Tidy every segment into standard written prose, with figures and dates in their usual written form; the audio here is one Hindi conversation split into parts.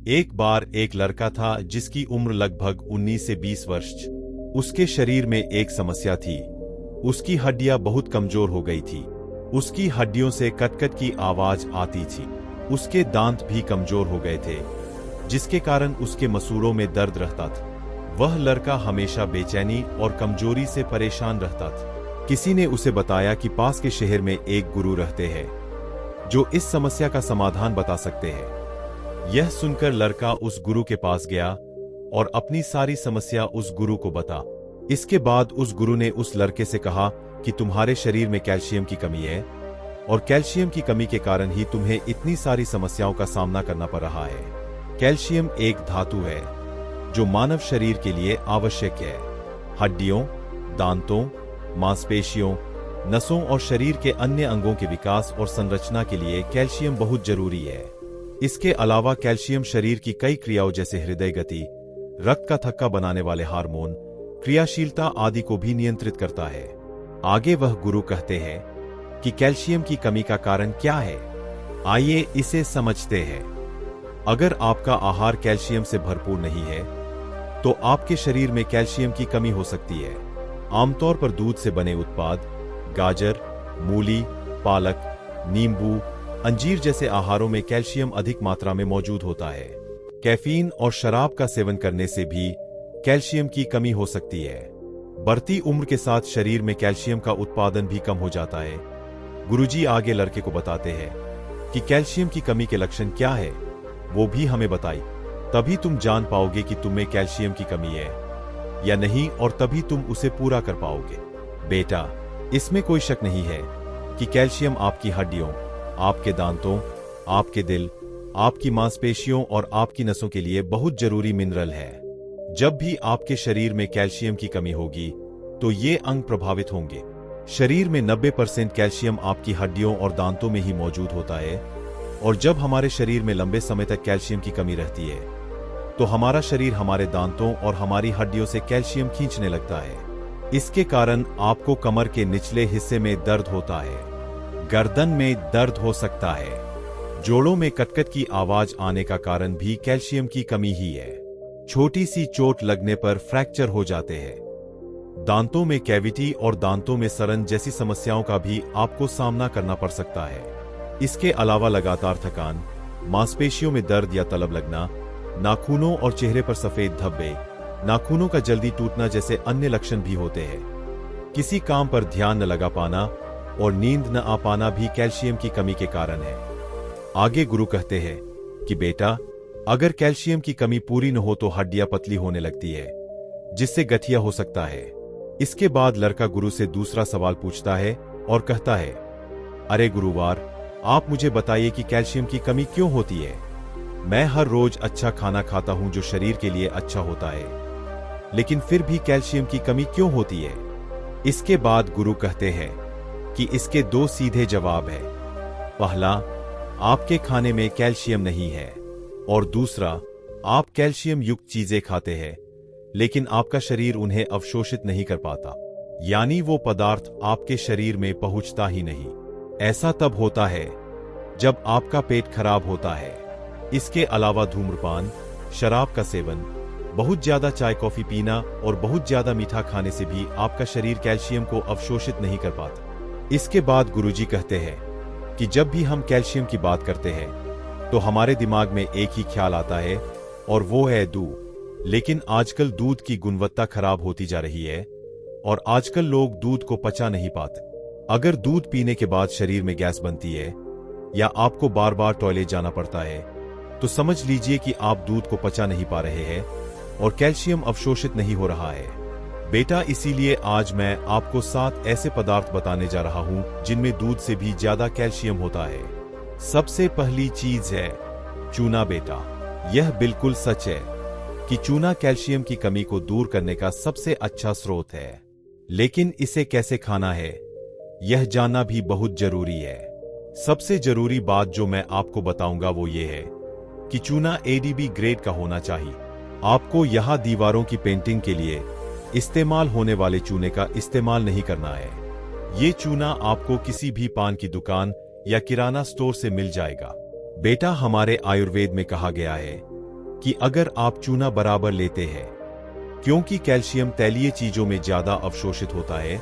एक बार एक लड़का था जिसकी उम्र लगभग 19 से 20 वर्ष। उसके शरीर में एक समस्या थी। उसकी हड्डियां बहुत कमजोर हो गई थी। उसकी हड्डियों से कटकट की आवाज आती थी। उसके दांत भी कमजोर हो गए थे, जिसके कारण उसके मसूड़ों में दर्द रहता था। वह लड़का हमेशा बेचैनी और कमजोरी से परेशान रहता था। किसी ने उसे बताया कि पास के शहर में एक गुरु रहते हैं जो इस समस्या का समाधान बता सकते हैं। यह सुनकर लड़का उस गुरु के पास गया और अपनी सारी समस्या उस गुरु को बता। इसके बाद उस गुरु ने उस लड़के से कहा कि तुम्हारे शरीर में कैल्शियम की कमी है और कैल्शियम की कमी के कारण ही तुम्हें इतनी सारी समस्याओं का सामना करना पड़ रहा है। कैल्शियम एक धातु है जो मानव शरीर के लिए आवश्यक है। हड्डियों, दांतों, मांसपेशियों, नसों और शरीर के अन्य अंगों के विकास और संरचना के लिए कैल्शियम बहुत जरूरी है। इसके अलावा कैल्शियम शरीर की कई क्रियाओं जैसे हृदय गति, रक्त का थक्का बनाने वाले हार्मोन, क्रियाशीलता आदि को भी नियंत्रित करता है। आगे वह गुरु कहते हैं कि कैल्शियम की कमी का कारण क्या है। आइए इसे समझते हैं। अगर आपका आहार कैल्शियम से भरपूर नहीं है तो आपके शरीर में कैल्शियम की कमी हो सकती है। आमतौर पर दूध से बने उत्पाद, गाजर, मूली, पालक, नींबू, अंजीर जैसे आहारों में कैल्शियम अधिक मात्रा में मौजूद होता है। कैफीन और शराब का सेवन करने से भी कैल्शियम की कमी हो सकती है। बढ़ती उम्र के साथ शरीर में कैल्शियम का उत्पादन भी कम हो जाता है। गुरुजी आगे लड़के को बताते हैं कि कैल्शियम की कमी के लक्षण क्या है, वो भी हमें बताई। तभी तुम जान पाओगे कि तुम्हें कैल्शियम की कमी है या नहीं, और तभी तुम उसे पूरा कर पाओगे। बेटा, इसमें कोई शक नहीं है कि कैल्शियम आपकी हड्डियों, आपके दांतों, आपके दिल, आपकी मांसपेशियों और आपकी नसों के लिए बहुत जरूरी मिनरल है। जब भी आपके शरीर में कैल्शियम की कमी होगी तो ये अंग प्रभावित होंगे। शरीर में 90% कैल्शियम आपकी हड्डियों और दांतों में ही मौजूद होता है, और जब हमारे शरीर में लंबे समय तक कैल्शियम की कमी रहती है तो हमारा शरीर हमारे दांतों और हमारी हड्डियों से कैल्शियम खींचने लगता है। इसके कारण आपको कमर के निचले हिस्से में दर्द होता है, गर्दन में दर्द हो सकता है, जोड़ों में कटकट की आवाज आने का कारण भी कैल्शियम की कमी ही है। छोटी सी चोट लगने पर फ्रैक्चर हो जाते हैं। दांतों में कैविटी और दांतों में सड़न जैसी समस्याओं का भी आपको सामना करना पड़ सकता है। इसके अलावा लगातार थकान, मांसपेशियों में दर्द या तलब लगना, नाखूनों और चेहरे पर सफेद धब्बे, नाखूनों का जल्दी टूटना जैसे अन्य लक्षण भी होते हैं। किसी काम पर ध्यान न लगा पाना और नींद न आ पाना भी कैल्शियम की कमी के कारण है। आगे गुरु कहते हैं कि बेटा, अगर कैल्शियम की कमी पूरी न हो तो हड्डियां पतली होने लगती है, जिससे गठिया हो सकता है। इसके बाद लड़का गुरु से दूसरा सवाल पूछता है और कहता है, अरे गुरुवार, आप मुझे बताइए कि कैल्शियम की कमी क्यों होती है। मैं हर रोज अच्छा खाना खाता हूं जो शरीर के लिए अच्छा होता है, लेकिन फिर भी कैल्शियम की कमी क्यों होती है। इसके बाद गुरु कहते हैं कि इसके दो सीधे जवाब है। पहला, आपके खाने में कैल्शियम नहीं है, और दूसरा, आप कैल्शियम युक्त चीजें खाते हैं लेकिन आपका शरीर उन्हें अवशोषित नहीं कर पाता, यानी वो पदार्थ आपके शरीर में पहुंचता ही नहीं। ऐसा तब होता है जब आपका पेट खराब होता है। इसके अलावा धूम्रपान, शराब का सेवन, बहुत ज्यादा चाय कॉफी पीना और बहुत ज्यादा मीठा खाने से भी आपका शरीर कैल्शियम को अवशोषित नहीं कर पाता। इसके बाद गुरुजी कहते हैं कि जब भी हम कैल्शियम की बात करते हैं तो हमारे दिमाग में एक ही ख्याल आता है, और वो है दूध। लेकिन आजकल दूध की गुणवत्ता खराब होती जा रही है और आजकल लोग दूध को पचा नहीं पाते। अगर दूध पीने के बाद शरीर में गैस बनती है या आपको बार बार टॉयलेट जाना पड़ता है तो समझ लीजिए कि आप दूध को पचा नहीं पा रहे हैं और कैल्शियम अवशोषित नहीं हो रहा है। बेटा, इसीलिए आज मैं आपको 7 ऐसे पदार्थ बताने जा रहा हूं जिनमें दूध से भी ज्यादा कैल्शियम होता है। सबसे पहली चीज है चूना। बेटा, यह बिल्कुल सच है कि चूना कैल्शियम की कमी को दूर करने का सबसे अच्छा स्रोत है, लेकिन इसे कैसे खाना है यह जानना भी बहुत जरूरी है। सबसे जरूरी बात जो मैं आपको बताऊंगा वो ये है कि चूना ADB ग्रेड का होना चाहिए। आपको यहां दीवारों की पेंटिंग के लिए इस्तेमाल होने वाले चूने का इस्तेमाल नहीं करना है। ये चूना आपको किसी भी पान की दुकान या किराना स्टोर से मिल जाएगा। बेटा, हमारे आयुर्वेद में कहा गया है कि अगर आप चूना बराबर लेते हैं, क्योंकि कैल्शियम तैलीय चीजों में ज्यादा अवशोषित होता है,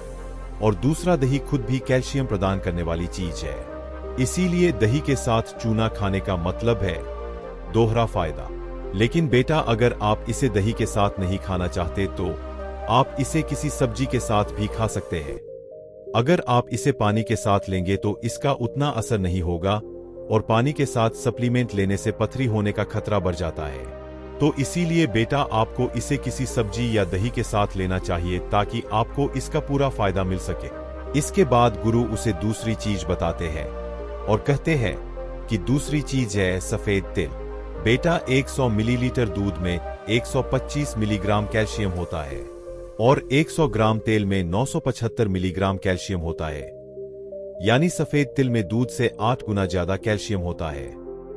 और दूसरा दही खुद भी कैल्शियम प्रदान करने वाली चीज है, इसीलिए दही के साथ चूना खाने का मतलब है दोहरा फायदा। लेकिन बेटा, अगर आप इसे दही के साथ नहीं खाना चाहते तो आप इसे किसी सब्जी के साथ भी खा सकते हैं। अगर आप इसे पानी के साथ लेंगे तो इसका उतना असर नहीं होगा, और पानी के साथ सप्लीमेंट लेने से पथरी होने का खतरा बढ़ जाता है। तो इसीलिए बेटा, आपको इसे किसी सब्जी या दही के साथ लेना चाहिए ताकि आपको इसका पूरा फायदा मिल सके। इसके बाद गुरु उसे दूसरी चीज बताते हैं और कहते हैं कि दूसरी चीज है सफेद तिल। बेटा, 100 मिलीलीटर दूध में 125 मिलीग्राम कैल्शियम होता है और 100 ग्राम तेल में 975 मिलीग्राम कैल्शियम होता है, यानी सफेद तिल में दूध से 8 गुना ज्यादा कैल्शियम होता है।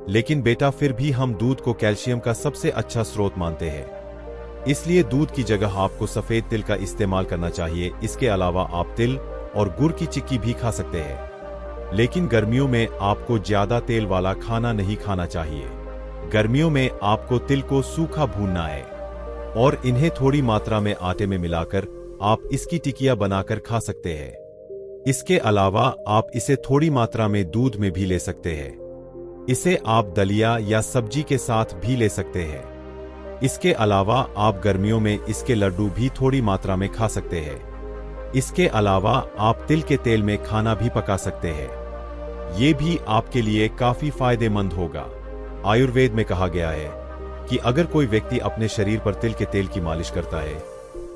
लेकिन बेटा, फिर भी हम दूध को कैल्शियम का सबसे अच्छा स्रोत मानते हैं, इसलिए दूध की जगह आपको सफेद तिल का इस्तेमाल करना चाहिए। इसके अलावा आप तिल और गुड़ की चिक्की भी खा सकते हैं, लेकिन गर्मियों में आपको ज्यादा तेल वाला खाना नहीं खाना चाहिए। गर्मियों में आपको तिल को सूखा भूनना है और इन्हें थोड़ी मात्रा में आटे में मिलाकर आप इसकी टिकिया बनाकर खा सकते हैं। इसके अलावा आप इसे थोड़ी मात्रा में दूध में भी ले सकते हैं। इसे आप दलिया या सब्जी के साथ भी ले सकते हैं। इसके अलावा आप गर्मियों में इसके लड्डू भी थोड़ी मात्रा में खा सकते हैं। इसके अलावा आप तिल के तेल में खाना भी पका सकते हैं। ये भी आपके लिए काफी फायदेमंद होगा। आयुर्वेद में कहा गया है कि अगर कोई व्यक्ति अपने शरीर पर तिल के तेल की मालिश करता है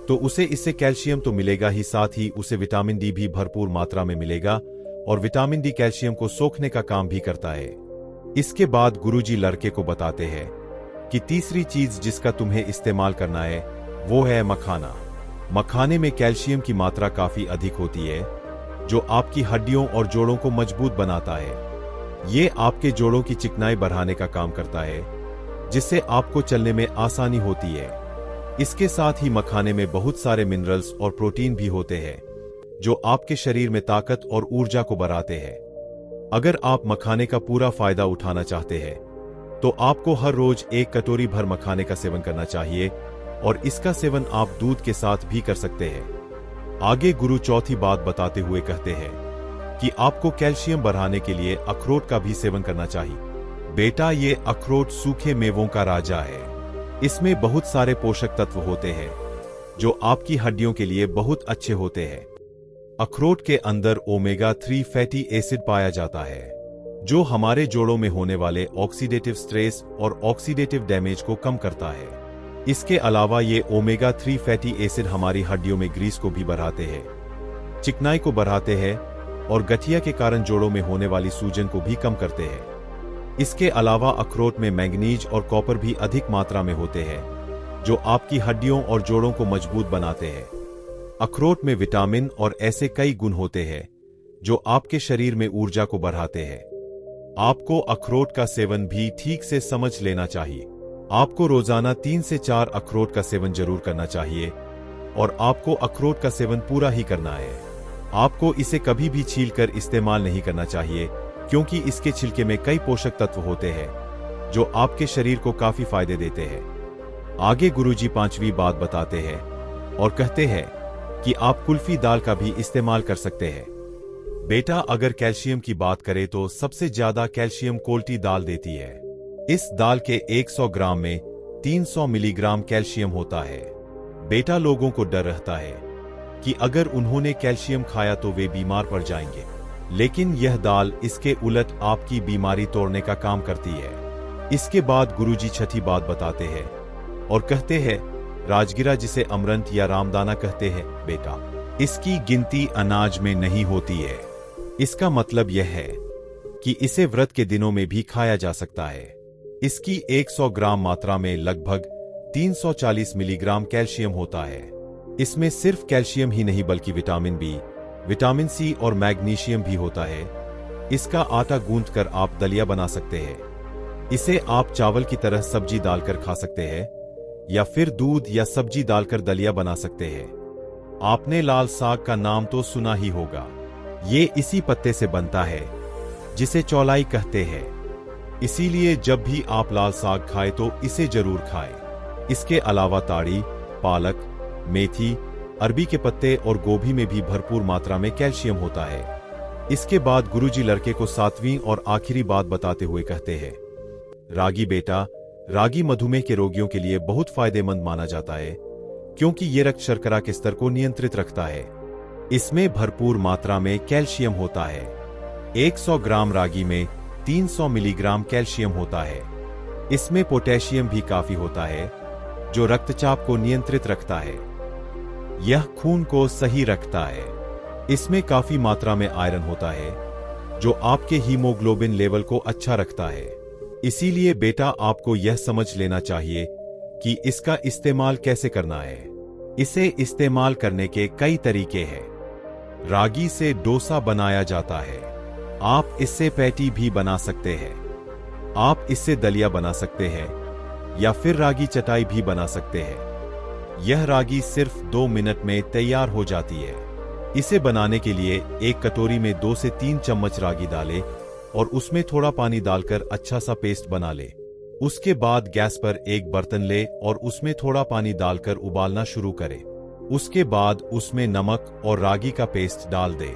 तो उसे इससे कैल्शियम तो मिलेगा ही, साथ ही उसे विटामिन डी भी भरपूर मात्रा में मिलेगा, और विटामिन डी कैल्शियम को सोखने का काम भी करता है। इसके बाद गुरुजी लड़के को बताते हैं कि तीसरी चीज जिसका तुम्हें इस्तेमाल करना है वो है मखाना। मखाने में कैल्शियम की मात्रा काफी अधिक होती है, जो आपकी हड्डियों और जोड़ों को मजबूत बनाता है। ये आपके जोड़ों की चिकनाई बढ़ाने का काम करता है, जिससे आपको चलने में आसानी होती है। इसके साथ ही मखाने में बहुत सारे मिनरल्स और प्रोटीन भी होते हैं, जो आपके शरीर में ताकत और ऊर्जा को बढ़ाते हैं। अगर आप मखाने का पूरा फायदा उठाना चाहते हैं तो आपको हर रोज 1 कटोरी भर मखाने का सेवन करना चाहिए, और इसका सेवन आप दूध के साथ भी कर सकते हैं। आगे गुरु चौथी बात बताते हुए कहते हैं कि आपको कैल्शियम बढ़ाने के लिए अखरोट का भी सेवन करना चाहिए। बेटा, ये अखरोट सूखे मेवों का राजा है। इसमें बहुत सारे पोषक तत्व होते हैं जो आपकी हड्डियों के लिए बहुत अच्छे होते हैं। अखरोट के अंदर ओमेगा 3 फैटी एसिड पाया जाता है, जो हमारे जोड़ों में होने वाले ऑक्सीडेटिव स्ट्रेस और ऑक्सीडेटिव डैमेज को कम करता है। इसके अलावा ये ओमेगा 3 फैटी एसिड हमारी हड्डियों में ग्रीस को भी बढ़ाते हैं, चिकनाई को बढ़ाते हैं और गठिया के कारण जोड़ों में होने वाली सूजन को भी कम करते हैं। इसके अलावा अखरोट में मैंगनीज और कॉपर भी अधिक मात्रा में होते हैं, जो आपकी हड्डियों और जोड़ों को मजबूत बनाते हैं। अखरोट में विटामिन और ऐसे कई गुण होते हैं जो आपके शरीर में ऊर्जा को बढ़ाते हैं। आपको अखरोट का सेवन भी ठीक से समझ लेना चाहिए। आपको रोजाना 3 से 4 अखरोट का सेवन जरूर करना चाहिए, और आपको अखरोट का सेवन पूरा ही करना है। आपको इसे कभी भी छीलकर इस्तेमाल नहीं करना चाहिए, क्योंकि इसके छिलके में कई पोषक तत्व होते हैं जो आपके शरीर को काफी फायदे देते हैं। आगे गुरुजी 5वीं बात बताते हैं और कहते हैं कि आप कुल्फी दाल का भी इस्तेमाल कर सकते हैं। बेटा, अगर कैल्शियम की बात करें तो सबसे ज्यादा कैल्शियम कोल्टी दाल देती है। इस दाल के 100 ग्राम में 300 मिलीग्राम कैल्शियम होता है। बेटा, लोगों को डर रहता है कि अगर उन्होंने कैल्शियम खाया तो वे बीमार पड़ जाएंगे, लेकिन यह दाल इसके उलट आपकी बीमारी तोड़ने का काम करती है। इसके बाद गुरुजी 6ठी बात बताते हैं और कहते हैं, राजगिरा जिसे अमरंत या रामदाना कहते हैं, बेटा, इसकी गिनती अनाज में नहीं होती है। इसका मतलब यह है कि इसे व्रत के दिनों में भी खाया जा सकता है। इसकी 100 ग्राम मात्रा में लगभग 340 मिलीग्राम कैल्शियम होता है। इसमें सिर्फ कैल्शियम ही नहीं बल्कि विटामिन बी, विटामिन सी और मैग्नीशियम भी होता है। इसका आटा गूंथकर आप दलिया बना सकते हैं। इसे आप चावल की तरह सब्जी डालकर खा सकते हैं, या फिर दूध या सब्जी डालकर दलिया बना सकते हैं। आपने लाल साग का नाम तो सुना ही होगा। ये इसी पत्ते से बनता है जिसे चौलाई कहते हैं। इसीलिए जब भी आप लाल साग खाएं तो इसे जरूर खाएं। इसके अलावा ताड़ी, पालक, मेथी, अरबी के पत्ते और गोभी में भी भरपूर मात्रा में कैल्शियम होता है। इसके बाद गुरुजी लड़के को 7वीं और आखिरी बात बताते हुए कहते हैं, रागी बेटा, रागी मधुमेह के रोगियों के लिए बहुत फायदेमंद माना जाता है क्योंकि ये रक्त शर्करा के स्तर को नियंत्रित रखता है। इसमें भरपूर मात्रा में कैल्शियम होता है। 100 ग्राम रागी में 300 मिलीग्राम कैल्शियम होता है। इसमें पोटेशियम भी काफी होता है जो रक्तचाप को नियंत्रित रखता है। यह खून को सही रखता है। इसमें काफी मात्रा में आयरन होता है जो आपके हीमोग्लोबिन लेवल को अच्छा रखता है। इसीलिए बेटा आपको यह समझ लेना चाहिए कि इसका इस्तेमाल कैसे करना है। इसे इस्तेमाल करने के कई तरीके हैं। रागी से डोसा बनाया जाता है। आप इससे पैटी भी बना सकते हैं। आप इससे दलिया बना सकते हैं या फिर रागी चटाई भी बना सकते हैं। यह रागी सिर्फ 2 मिनट में तैयार हो जाती है। इसे बनाने के लिए एक कटोरी में 2 से 3 चम्मच रागी डालें और उसमें थोड़ा पानी डालकर अच्छा सा पेस्ट बना ले। उसके बाद गैस पर एक बर्तन ले और उसमें थोड़ा पानी डालकर उबालना शुरू करें। उसके बाद उसमें नमक और रागी का पेस्ट डाल दे।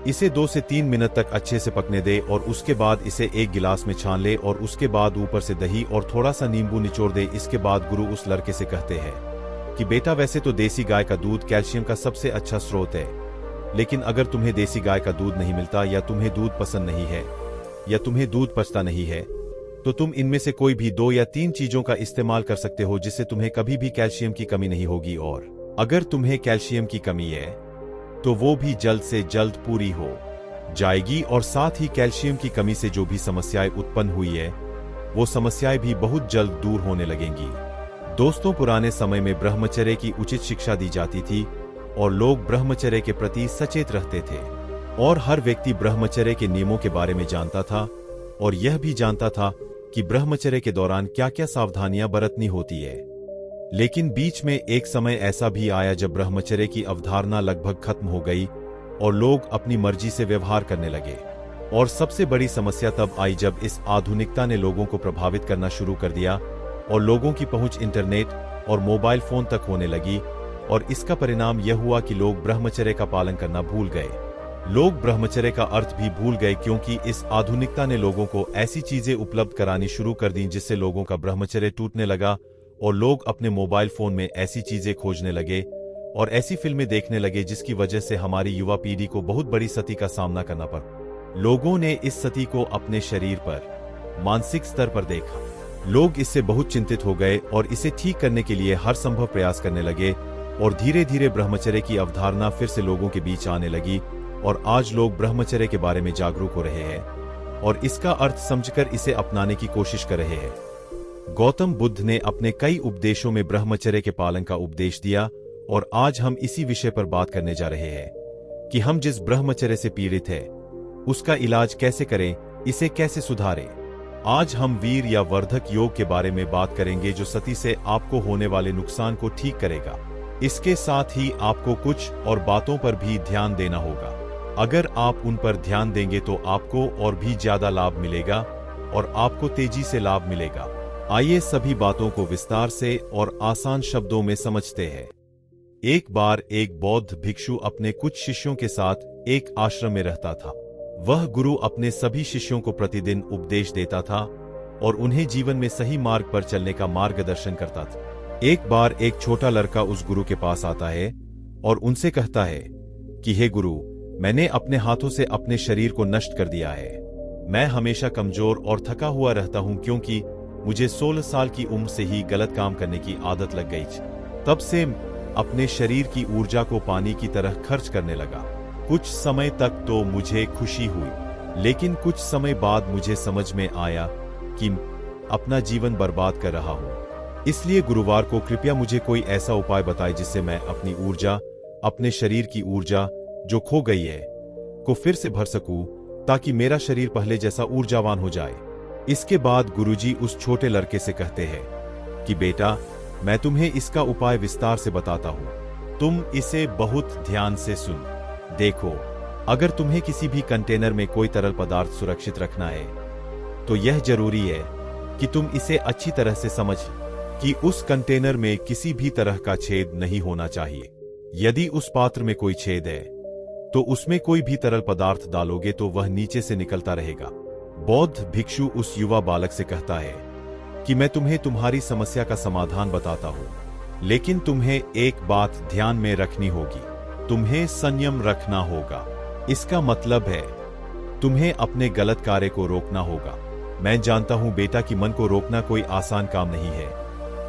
इसे 2 से 3 मिनट तक अच्छे से पकने दे और उसके बाद इसे एक गिलास में छान ले और उसके बाद ऊपर से दही और थोड़ा सा नींबू निचोड़ दे। इसके बाद गुरु उस लड़के से कहते हैं कि बेटा वैसे तो देसी गाय का दूध कैल्शियम का सबसे अच्छा स्रोत है, लेकिन अगर तुम्हें देसी गाय का दूध नहीं मिलता या तुम्हें दूध पसंद नहीं है या तुम्हें दूध पचता नहीं है तो तुम इनमें से कोई भी 2 या 3 चीजों का इस्तेमाल कर सकते हो जिससे तुम्हें कभी भी कैल्शियम की कमी नहीं होगी। और अगर तुम्हें कैल्शियम की कमी है तो वो भी जल्द से जल्द पूरी हो जाएगी और साथ ही कैल्शियम की कमी से जो भी समस्याएं उत्पन्न हुई है वो समस्याएं भी बहुत जल्द दूर होने लगेंगी। दोस्तों, पुराने समय में ब्रह्मचर्य की उचित शिक्षा दी जाती थी और लोग ब्रह्मचर्य के प्रति सचेत रहते थे और हर व्यक्ति ब्रह्मचर्य के नियमों के बारे में जानता था और यह भी जानता था कि ब्रह्मचर्य के दौरान क्या क्या सावधानियां बरतनी होती है। लेकिन बीच में एक समय ऐसा भी आया जब ब्रह्मचर्य की अवधारणा लगभग खत्म हो गई और लोग अपनी मर्जी से व्यवहार करने लगे। और सबसे बड़ी समस्या तब आई जब इस आधुनिकता ने लोगों को प्रभावित करना शुरू कर दिया और लोगों की पहुंच इंटरनेट और मोबाइल फोन तक होने लगी और इसका परिणाम यह हुआ कि लोग ब्रह्मचर्य का पालन करना भूल गए। लोग ब्रह्मचर्य का अर्थ भी भूल गए क्योंकि इस आधुनिकता ने लोगों को ऐसी चीजें उपलब्ध करानी शुरू कर दी जिससे लोगों का ब्रह्मचर्य टूटने लगा और लोग अपने मोबाइल फोन में ऐसी चीजें खोजने लगे और ऐसी फिल्में देखने लगे जिसकी वजह से हमारी युवा पीढ़ी को बहुत बड़ी क्षति का सामना करना पड़ा। लोगों ने इस क्षति को अपने शरीर पर, मानसिक स्तर पर देखा। लोग इससे बहुत चिंतित हो गए और इसे ठीक करने के लिए हर संभव प्रयास करने लगे और धीरे धीरे ब्रह्मचर्य की अवधारणा फिर से लोगों के बीच आने लगी और आज लोग ब्रह्मचर्य के बारे में जागरूक हो रहे हैं और इसका अर्थ समझकर इसे अपनाने की कोशिश कर रहे हैं। गौतम बुद्ध ने अपने कई उपदेशों में ब्रह्मचर्य के पालन का उपदेश दिया और आज हम इसी विषय पर बात करने जा रहे हैं कि हम जिस ब्रह्मचर्य से पीड़ित हैं उसका इलाज कैसे करें, इसे कैसे सुधारें। आज हम वीर या वर्धक योग के बारे में बात करेंगे जो सती से आपको होने वाले नुकसान को ठीक करेगा। इसके साथ ही आपको कुछ और बातों पर भी ध्यान देना होगा। अगर आप उन पर ध्यान देंगे तो आपको और भी ज्यादा लाभ मिलेगा और आपको तेजी से लाभ मिलेगा। आइए सभी बातों को विस्तार से और आसान शब्दों में समझते हैं। एक बार एक बौद्ध भिक्षु अपने कुछ शिष्यों के साथ एक आश्रम में रहता था। वह गुरु अपने सभी शिष्यों को प्रतिदिन उपदेश देता था और उन्हें जीवन में सही मार्ग पर चलने का मार्गदर्शन करता था। एक बार एक छोटा लड़का उस गुरु के पास आता है और उनसे कहता है कि हे गुरु, मैंने अपने हाथों से अपने शरीर को नष्ट कर दिया है। मैं हमेशा कमजोर और थका हुआ रहता हूं क्योंकि मुझे 16 साल की उम्र से ही गलत काम करने की आदत लग गई। तब से अपने शरीर की ऊर्जा को पानी की तरह खर्च करने लगा। कुछ समय तक तो मुझे खुशी हुई, लेकिन कुछ समय बाद मुझे समझ में आया कि अपना जीवन बर्बाद कर रहा हूं। इसलिए गुरुवार को कृपया मुझे कोई ऐसा उपाय बताएं जिससे मैं अपनी ऊर्जा, अपने शरीर की ऊर्जा जो खो गई है को फिर से भर सकूं ताकि मेरा शरीर पहले जैसा ऊर्जावान हो जाए। इसके बाद गुरुजी उस छोटे लड़के से कहते हैं कि बेटा, मैं तुम्हें इसका उपाय विस्तार से बताता हूं। तुम इसे बहुत ध्यान से सुन। देखो, अगर तुम्हें किसी भी कंटेनर में कोई तरल पदार्थ सुरक्षित रखना है तो यह जरूरी है कि तुम इसे अच्छी तरह से समझ कि उस कंटेनर में किसी भी तरह का छेद नहीं होना चाहिए। यदि उस पात्र में कोई छेद है तो उसमें कोई भी तरल पदार्थ डालोगे तो वह नीचे से निकलता रहेगा। बौद्ध भिक्षु उस युवा बालक से कहता है कि मैं तुम्हें तुम्हारी समस्या का समाधान बताता हूं, लेकिन तुम्हें एक बात ध्यान में रखनी होगी, तुम्हें संयम रखना होगा। इसका मतलब है तुम्हें अपने गलत कार्य को रोकना होगा। मैं जानता हूं बेटा कि मन को रोकना कोई आसान काम नहीं है,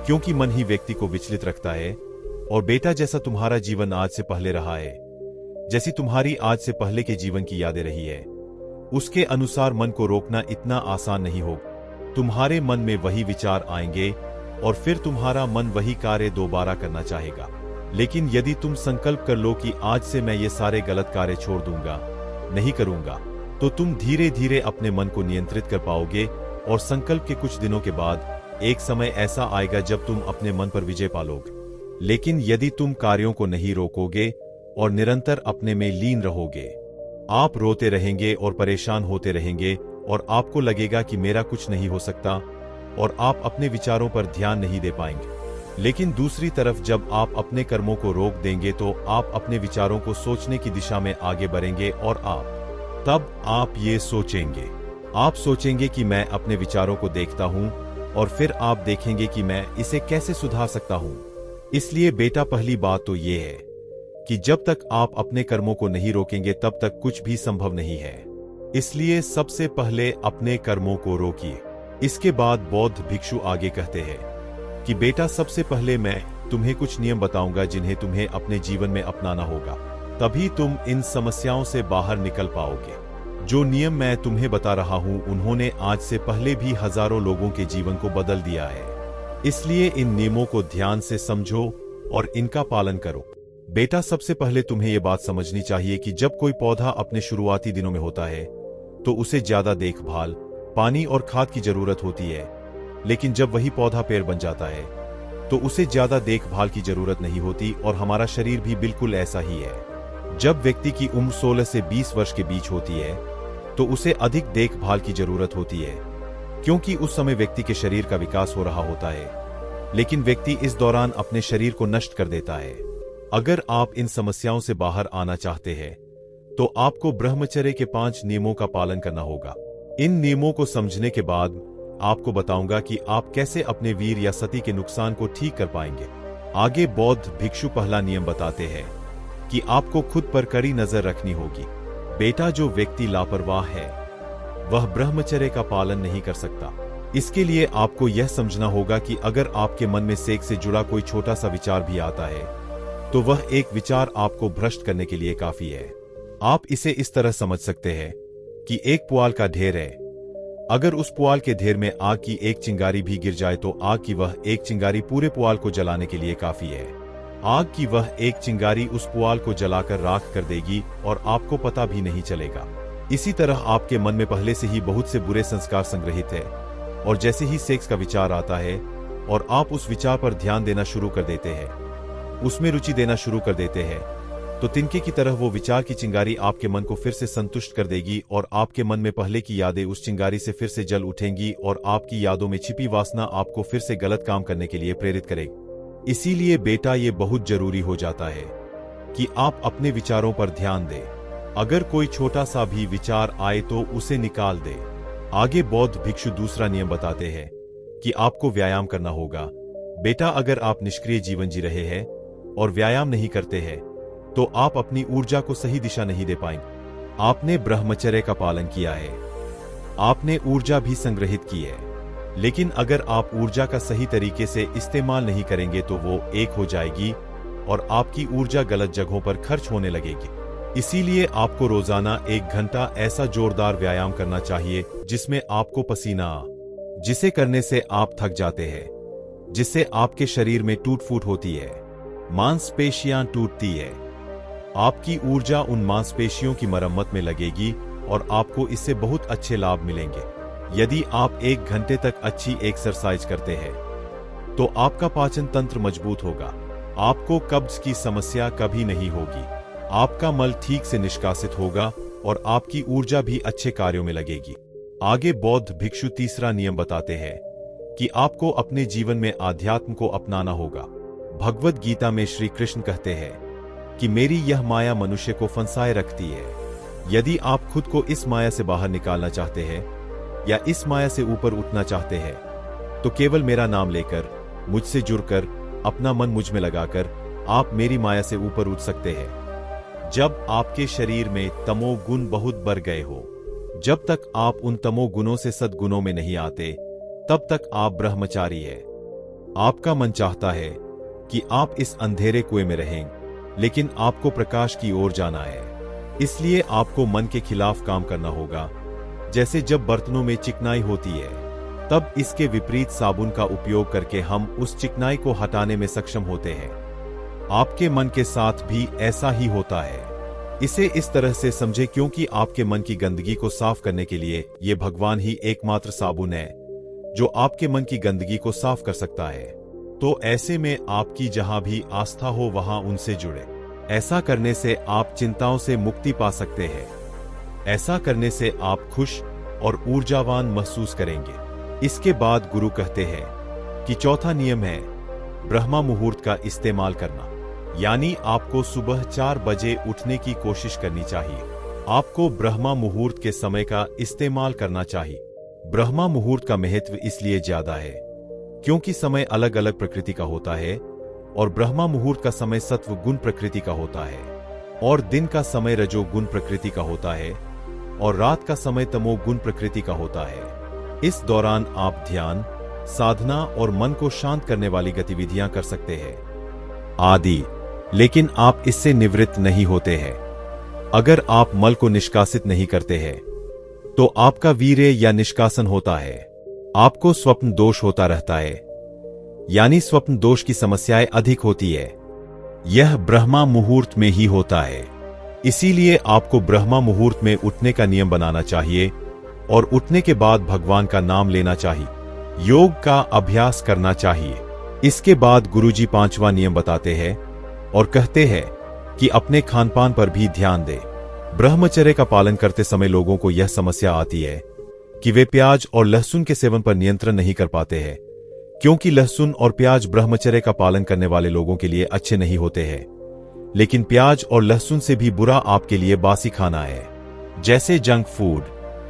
क्योंकि मन ही व्यक्ति को विचलित रखता है। और बेटा, जैसा तुम्हारा जीवन आज से पहले रहा है, जैसी तुम्हारी आज से पहले के जीवन की यादें रही है, उसके अनुसार मन को रोकना इतना आसान नहीं होगा। तुम्हारे मन में वही विचार आएंगे और फिर तुम्हारा मन वही कार्य दोबारा करना चाहेगा। लेकिन यदि तुम संकल्प कर लो कि आज से मैं ये सारे गलत कार्य छोड़ दूंगा, नहीं करूंगा, तो तुम धीरे धीरे अपने मन को नियंत्रित कर पाओगे। और संकल्प के कुछ दिनों के बाद एक समय ऐसा आएगा जब तुम अपने मन पर विजय पालोगे। लेकिन यदि तुम कार्यों को नहीं रोकोगे और निरंतर अपने में लीन रहोगे, आप रोते रहेंगे और परेशान होते रहेंगे और आपको लगेगा कि मेरा कुछ नहीं हो सकता और आप अपने विचारों पर ध्यान नहीं दे पाएंगे। लेकिन दूसरी तरफ जब आप अपने कर्मों को रोक देंगे तो आप अपने विचारों को सोचने की दिशा में आगे बढ़ेंगे और तब आप ये सोचेंगे, आप सोचेंगे कि मैं अपने विचारों को देखता हूं और फिर आप देखेंगे कि मैं इसे कैसे सुधार सकता हूं। इसलिए बेटा, पहली बात तो ये है कि जब तक आप अपने कर्मों को नहीं रोकेंगे तब तक कुछ भी संभव नहीं है। इसलिए सबसे पहले अपने कर्मों को रोकिए। इसके बाद बौद्ध भिक्षु आगे कहते हैं कि बेटा, सबसे पहले मैं तुम्हें कुछ नियम बताऊंगा जिन्हें तुम्हें अपने जीवन में अपनाना होगा, तभी तुम इन समस्याओं से बाहर निकल पाओगे। जो नियम मैं तुम्हें बता रहा हूं उन्होंने आज से पहले भी हजारों लोगों के जीवन को बदल दिया है। इसलिए इन नियमों को ध्यान से समझो और इनका पालन करो। बेटा, सबसे पहले तुम्हें यह बात समझनी चाहिए कि जब कोई पौधा अपने शुरुआती दिनों में होता है तो उसे ज्यादा देखभाल, पानी और खाद की जरूरत होती है। लेकिन जब वही पौधा पेड़ बन जाता है तो उसे ज्यादा देखभाल की जरूरत नहीं होती। और हमारा शरीर भी बिल्कुल ऐसा ही है। जब व्यक्ति की उम्र 16 से 20 वर्ष के बीच होती है तो उसे अधिक देखभाल की जरूरत होती है, क्योंकि उस समय व्यक्ति के शरीर का विकास हो रहा होता है। लेकिन व्यक्ति इस दौरान अपने शरीर को नष्ट कर देता है। अगर आप इन समस्याओं से बाहर आना चाहते हैं तो आपको ब्रह्मचर्य के 5 नियमों का पालन करना होगा। इन नियमों को समझने के बाद आपको बताऊंगा कि आप कैसे अपने वीर या सती के नुकसान को ठीक कर पाएंगे। आगे बौद्ध भिक्षु पहला नियम बताते हैं कि आपको खुद पर कड़ी नजर रखनी होगी। बेटा, जो व्यक्ति लापरवाह है वह ब्रह्मचर्य का पालन नहीं कर सकता। इसके लिए आपको यह समझना होगा कि अगर आपके मन में सेक्स से जुड़ा कोई छोटा सा विचार भी आता है तो वह एक विचार आपको भ्रष्ट करने के लिए काफी है। आप इसे इस तरह समझ सकते हैं कि एक पुआल का ढेर है। अगर उस पुआल के ढेर में आग की एक चिंगारी भी गिर जाए तो आग की वह एक चिंगारी पूरे पुआल को जलाने के लिए काफी है। आग की वह एक चिंगारी उस पुआल को जलाकर राख कर देगी और आपको पता भी नहीं चलेगा। इसी तरह आपके मन में पहले से ही बहुत से बुरे संस्कार संग्रहित है और जैसे ही सेक्स का विचार आता है और आप उस विचार पर ध्यान देना शुरू कर देते हैं, उसमें रुचि देना शुरू कर देते हैं, तो तिनके की तरह वो विचार की चिंगारी आपके मन को फिर से संतुष्ट कर देगी और आपके मन में पहले की यादें उस चिंगारी से फिर से जल उठेंगी और आपकी यादों में छिपी वासना आपको फिर से गलत काम करने के लिए प्रेरित करेगी। इसीलिए बेटा, ये बहुत जरूरी हो जाता है कि आप अपने विचारों पर ध्यान दें। अगर कोई छोटा सा भी विचार आए तो उसे निकाल दे। आगे बौद्ध भिक्षु दूसरा नियम बताते हैं कि आपको व्यायाम करना होगा। बेटा, अगर आप निष्क्रिय जीवन जी रहे हैं और व्यायाम नहीं करते हैं तो आप अपनी ऊर्जा को सही दिशा नहीं दे पाएंगे। आपने ब्रह्मचर्य का पालन किया है, आपने ऊर्जा भी संग्रहित की है, लेकिन अगर आप ऊर्जा का सही तरीके से इस्तेमाल नहीं करेंगे तो वो एक हो जाएगी और आपकी ऊर्जा गलत जगहों पर खर्च होने लगेगी। इसीलिए आपको रोजाना 1 घंटा ऐसा जोरदार व्यायाम करना चाहिए जिसमें आपको पसीना, जिसे करने से आप थक जाते हैं, जिससे आपके शरीर में टूट फूट होती है, मांसपेशियां टूटती है। आपकी ऊर्जा उन मांसपेशियों की मरम्मत में लगेगी और आपको इससे बहुत अच्छे लाभ मिलेंगे। यदि आप 1 घंटे तक अच्छी एक्सरसाइज करते हैं तो आपका पाचन तंत्र मजबूत होगा, आपको कब्ज की समस्या कभी नहीं होगी, आपका मल ठीक से निष्कासित होगा और आपकी ऊर्जा भी अच्छे कार्यों में लगेगी। आगे बौद्ध भिक्षु तीसरा नियम बताते हैं कि आपको अपने जीवन में आध्यात्म को अपनाना होगा। भगवद गीता में श्री कृष्ण कहते हैं कि मेरी यह माया मनुष्य को फंसाए रखती है। यदि आप खुद को इस माया से बाहर निकालना चाहते हैं या इस माया से ऊपर उठना चाहते हैं तो केवल मेरा नाम लेकर, मुझसे जुड़कर, अपना मन मुझ में लगाकर आप मेरी माया से ऊपर उठ सकते हैं। जब आपके शरीर में तमोगुण बहुत बढ़ गए हो, जब तक आप उन तमोगुणों से सद्गुणों में नहीं आते, तब तक आप ब्रह्मचारी है। आपका मन चाहता है कि आप इस अंधेरे कुएं में रहें, लेकिन आपको प्रकाश की ओर जाना है। इसलिए आपको मन के खिलाफ काम करना होगा। जैसे जब बर्तनों में चिकनाई होती है, तब इसके विपरीत साबुन का उपयोग करके हम उस चिकनाई को हटाने में सक्षम होते हैं। आपके मन के साथ भी ऐसा ही होता है। इसे इस तरह से समझे, क्योंकि आपके मन की गंदगी को साफ करने के लिए ये भगवान ही एकमात्र साबुन है जो आपके मन की गंदगी को साफ कर सकता है। तो ऐसे में आपकी जहां भी आस्था हो वहां उनसे जुड़े। ऐसा करने से आप चिंताओं से मुक्ति पा सकते हैं। ऐसा करने से आप खुश और ऊर्जावान महसूस करेंगे। इसके बाद गुरु कहते हैं कि चौथा नियम है ब्रह्मा मुहूर्त का इस्तेमाल करना, यानी आपको सुबह 4 बजे उठने की कोशिश करनी चाहिए। आपको ब्रह्मा मुहूर्त के समय का इस्तेमाल करना चाहिए। ब्रह्मा मुहूर्त का महत्व इसलिए ज्यादा है क्योंकि समय अलग अलग प्रकृति का होता है और ब्रह्मा मुहूर्त का समय सत्व गुण प्रकृति का होता है और दिन का समय रजोगुण प्रकृति का होता है और रात का समय तमोगुण प्रकृति का होता है। इस दौरान आप ध्यान, साधना और मन को शांत करने वाली गतिविधियां कर सकते हैं आदि, लेकिन आप इससे निवृत्त नहीं होते हैं। अगर आप मल को निष्कासित नहीं करते हैं तो आपका वीर्य या निष्कासन होता है। आपको स्वप्न दोष होता रहता है, यानी स्वप्न दोष की समस्याएं अधिक होती है। यह ब्रह्मा मुहूर्त में ही होता है। इसीलिए आपको ब्रह्मा मुहूर्त में उठने का नियम बनाना चाहिए और उठने के बाद भगवान का नाम लेना चाहिए, योग का अभ्यास करना चाहिए। इसके बाद गुरुजी 5वां नियम बताते हैं और कहते हैं कि अपने खानपान पर भी ध्यान दें। ब्रह्मचर्य का पालन करते समय लोगों को यह समस्या आती है कि वे प्याज और लहसुन के सेवन पर नियंत्रण नहीं कर पाते हैं, क्योंकि लहसुन और प्याज ब्रह्मचर्य का पालन करने वाले लोगों के लिए अच्छे नहीं होते हैं। लेकिन प्याज और लहसुन से भी बुरा आपके लिए बासी खाना है, जैसे जंक फूड,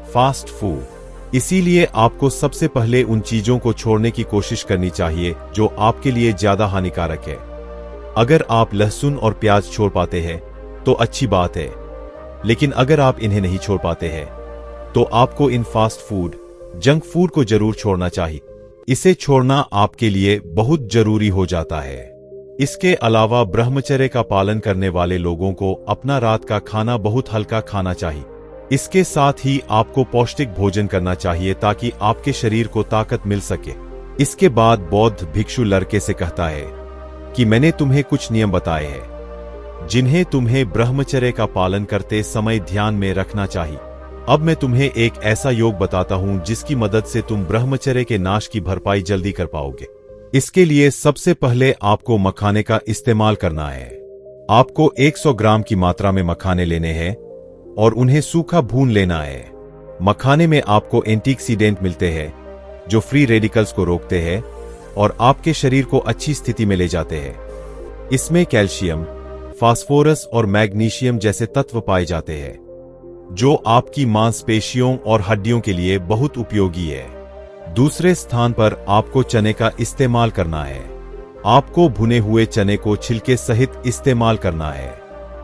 फास्ट फूड। इसीलिए आपको सबसे पहले उन चीजों को छोड़ने की कोशिश करनी चाहिए जो आपके लिए ज्यादा हानिकारक है। अगर आप लहसुन और प्याज छोड़ पाते हैं तो अच्छी बात है, लेकिन अगर आप इन्हें नहीं छोड़ पाते हैं तो आपको इन फास्ट फूड, जंक फूड को जरूर छोड़ना चाहिए। इसे छोड़ना आपके लिए बहुत जरूरी हो जाता है। इसके अलावा ब्रह्मचर्य का पालन करने वाले लोगों को अपना रात का खाना बहुत हल्का खाना चाहिए। इसके साथ ही आपको पौष्टिक भोजन करना चाहिए ताकि आपके शरीर को ताकत मिल सके। इसके बाद बौद्ध भिक्षु लड़के से कहता है कि मैंने तुम्हें कुछ नियम बताए हैं जिन्हें तुम्हें ब्रह्मचर्य का पालन करते समय ध्यान में रखना चाहिए। अब मैं तुम्हें एक ऐसा योग बताता हूं जिसकी मदद से तुम ब्रह्मचर्य के नाश की भरपाई जल्दी कर पाओगे। इसके लिए सबसे पहले आपको मखाने का इस्तेमाल करना है। आपको 100 ग्राम की मात्रा में मखाने लेने हैं और उन्हें सूखा भून लेना है। मखाने में आपको एंटीऑक्सीडेंट मिलते हैं जो फ्री रेडिकल्स को रोकते हैं और आपके शरीर को अच्छी स्थिति में ले जाते हैं। इसमें कैल्शियम, फास्फोरस और मैग्नीशियम जैसे तत्व पाए जाते हैं जो आपकी मांसपेशियों और हड्डियों के लिए बहुत उपयोगी है। दूसरे स्थान पर आपको चने का इस्तेमाल करना है। आपको भुने हुए चने को छिलके सहित इस्तेमाल करना है।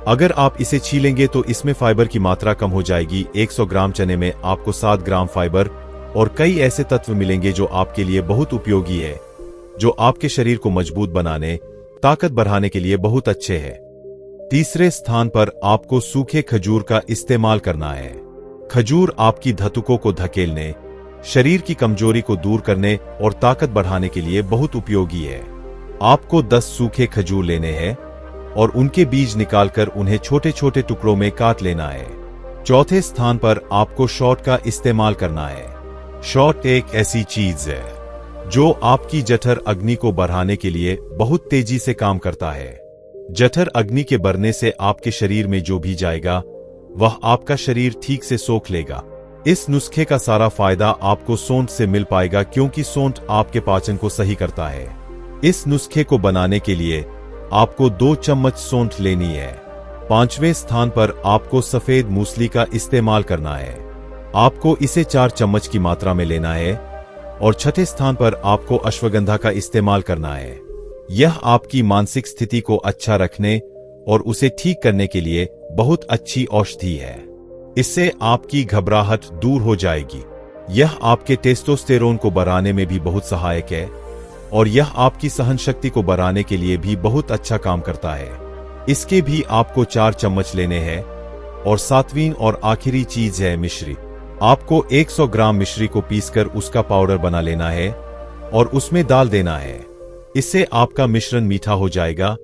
अगर आप इसे छीलेंगे तो इसमें फाइबर की मात्रा कम हो जाएगी। 100 ग्राम चने में आपको 7 ग्राम फाइबर और कई ऐसे तत्व मिलेंगे जो आपके लिए बहुत उपयोगी है, जो आपके शरीर को मजबूत बनाने, ताकत बढ़ाने के लिए बहुत अच्छे हैं। तीसरे स्थान पर आपको सूखे खजूर का इस्तेमाल करना है। खजूर आपकी धतुकों को धकेलने, शरीर की कमजोरी को दूर करने और ताकत बढ़ाने के लिए बहुत उपयोगी है। आपको 10 सूखे खजूर लेने हैं और उनके बीज निकालकर उन्हें छोटे छोटे टुकड़ों में काट लेना है। चौथे स्थान पर आपको शॉट का इस्तेमाल करना है। शॉट एक ऐसी चीज है जो आपकी जठर अग्नि को बढ़ाने के लिए बहुत तेजी से काम करता है। जठर अग्नि के बढ़ने से आपके शरीर में जो भी जाएगा वह आपका शरीर ठीक से सोख लेगा। इस नुस्खे का सारा फायदा आपको सौंठ से मिल पाएगा क्योंकि सौंठ आपके पाचन को सही करता है। इस नुस्खे को बनाने के लिए आपको 2 चम्मच सौंठ लेनी है। 5वें स्थान पर आपको सफेद मूसली का इस्तेमाल करना है। आपको इसे 4 चम्मच की मात्रा में लेना है। और 6ठे स्थान पर आपको अश्वगंधा का इस्तेमाल करना है। यह आपकी मानसिक स्थिति को अच्छा रखने और उसे ठीक करने के लिए बहुत अच्छी औषधि है। इससे आपकी घबराहट दूर हो जाएगी। यह आपके टेस्टोस्टेरोन को बढ़ाने में भी बहुत सहायक है और यह आपकी सहन शक्ति को बढ़ाने के लिए भी बहुत अच्छा काम करता है। इसके भी आपको 4 चम्मच लेने हैं। और 7वीं और आखिरी चीज है मिश्री। आपको 100 ग्राम मिश्री को पीसकर उसका पाउडर बना लेना है और उसमें डाल देना है। इससे आपका मिश्रण मीठा हो जाएगा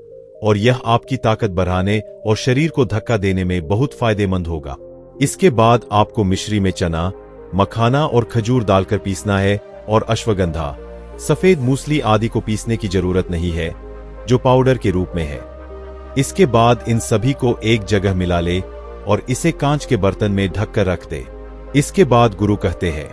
और यह आपकी ताकत बढ़ाने और शरीर को धक्का देने में बहुत फायदेमंद होगा। इसके बाद आपको मिश्री में चना, मखाना और खजूर डालकर पीसना है और अश्वगंधा, सफेद मूसली आदि को पीसने की जरूरत नहीं है, जो पाउडर के रूप में है। इसके बाद इन सभी को एक जगह मिला ले और इसे कांच के बर्तन में ढककर रख दे। इसके बाद गुरु कहते हैं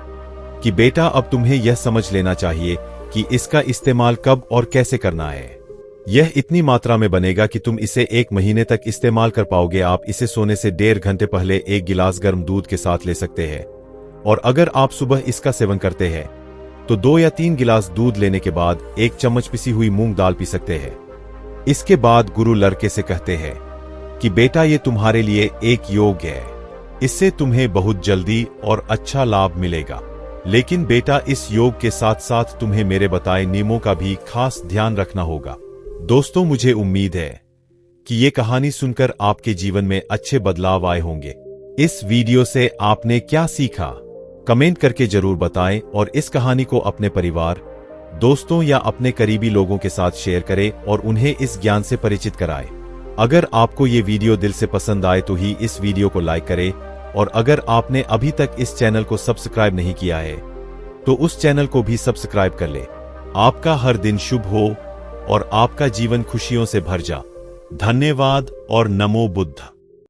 कि बेटा अब तुम्हें यह समझ लेना चाहिए कि इसका इस्तेमाल कब और कैसे करना है। यह इतनी मात्रा में बनेगा कि तुम इसे 1 महीने तक इस्तेमाल कर पाओगे। आप इसे सोने से 1.5 घंटे पहले 1 गिलास गर्म दूध के साथ ले सकते हैं और अगर आप सुबह इसका सेवन करते हैं तो 2 या 3 गिलास दूध लेने के बाद 1 चम्मच पिसी हुई मूंग दाल पी सकते हैं। इसके बाद गुरु लड़के से कहते हैं कि बेटा ये तुम्हारे लिए एक योग है, इससे तुम्हें बहुत जल्दी और अच्छा लाभ मिलेगा। लेकिन बेटा इस योग के साथ साथ तुम्हें मेरे बताए नियमों का भी खास ध्यान रखना होगा। दोस्तों मुझे उम्मीद है कि ये कहानी सुनकर आपके जीवन में अच्छे बदलाव आए होंगे। इस वीडियो से आपने क्या सीखा कमेंट करके जरूर बताएं और इस कहानी को अपने परिवार, दोस्तों या अपने करीबी लोगों के साथ शेयर करें और उन्हें इस ज्ञान से परिचित कराएं। अगर आपको ये वीडियो दिल से पसंद आए तो ही इस वीडियो को लाइक करें और अगर आपने अभी तक इस चैनल को सब्सक्राइब नहीं किया है तो उस चैनल को भी सब्सक्राइब कर ले। आपका हर दिन शुभ हो और आपका जीवन खुशियों से भर जा। धन्यवाद और नमो बुद्ध।